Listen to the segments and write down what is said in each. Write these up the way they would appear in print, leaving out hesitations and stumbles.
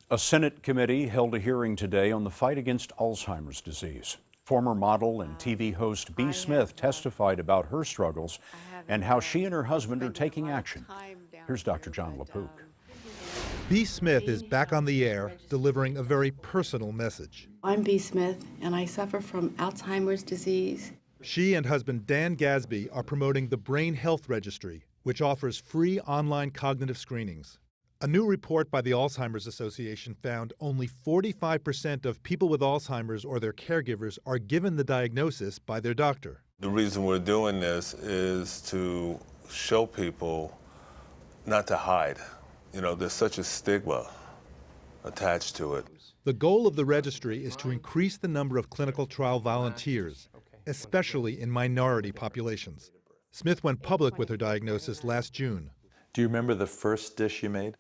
A Senate committee held a hearing today on the fight against Alzheimer's disease. Former model and TV host Bea Smith testified about her struggles and how she and her husband are taking action. Here's Dr. Jon LaPook. Bea Smith is back on the air, delivering a very personal message. I'm Bea Smith, and I suffer from Alzheimer's disease. She and husband Dan Gasby are promoting the Brain Health Registry, which offers free online cognitive screenings. A new report by the Alzheimer's Association found only 45% of people with Alzheimer's or their caregivers are given the diagnosis by their doctor. The reason we're doing this is to show people not to hide. You know, there's such a stigma attached to it. The goal of the registry is to increase the number of clinical trial volunteers, especially in minority populations. Smith went public with her diagnosis last June. Do you remember the first dish you made?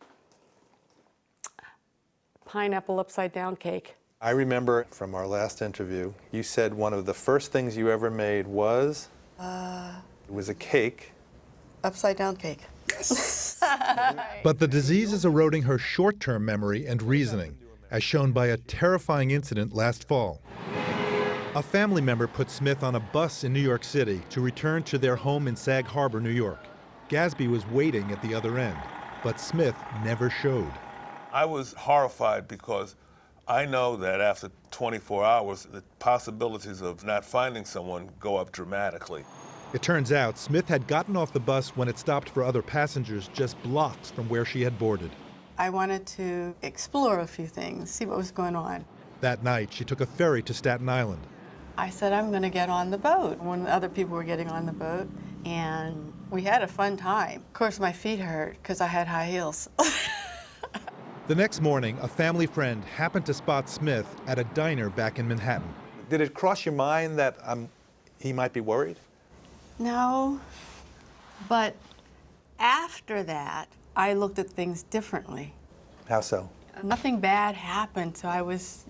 Pineapple upside down cake. I remember from our last interview, you said one of the first things you ever made was? It was a cake. Upside down cake. Yes. But the disease is eroding her short-term memory and reasoning, as shown by a terrifying incident last fall. A family member put Smith on a bus in New York City to return to their home in Sag Harbor, New York. Gasby was waiting at the other end, but Smith never showed. I was horrified because I know that after 24 hours, the possibilities of not finding someone go up dramatically. It turns out Smith had gotten off the bus when it stopped for other passengers just blocks from where she had boarded. I wanted to explore a few things, see what was going on. That night, she took a ferry to Staten Island. I said, I'm going to get on the boat when the other people were getting on the boat, and we had a fun time. Of course, my feet hurt because I had high heels. The next morning, a family friend happened to spot Smith at a diner back in Manhattan. Did it cross your mind that he might be worried? No, but after that, I looked at things differently. How so? Nothing bad happened, so I was,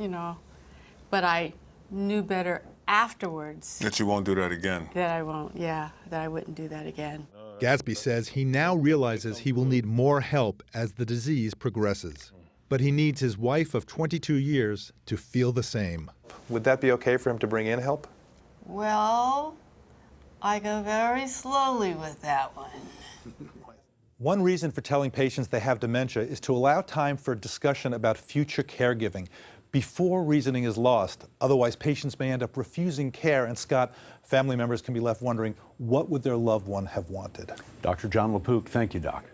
but I knew better afterwards. That you won't do that again. That I won't, yeah, that I wouldn't do that again. Gasby says he now realizes he will need more help as the disease progresses. But he needs his wife of 22 years to feel the same. Would that be okay for him to bring in help? Well, I go very slowly with that one. One reason for telling patients they have dementia is to allow time for discussion about future caregiving before reasoning is lost. Otherwise, patients may end up refusing care, and Scott, family members can be left wondering, what would their loved one have wanted? Dr. Jon LaPook, thank you, Doc.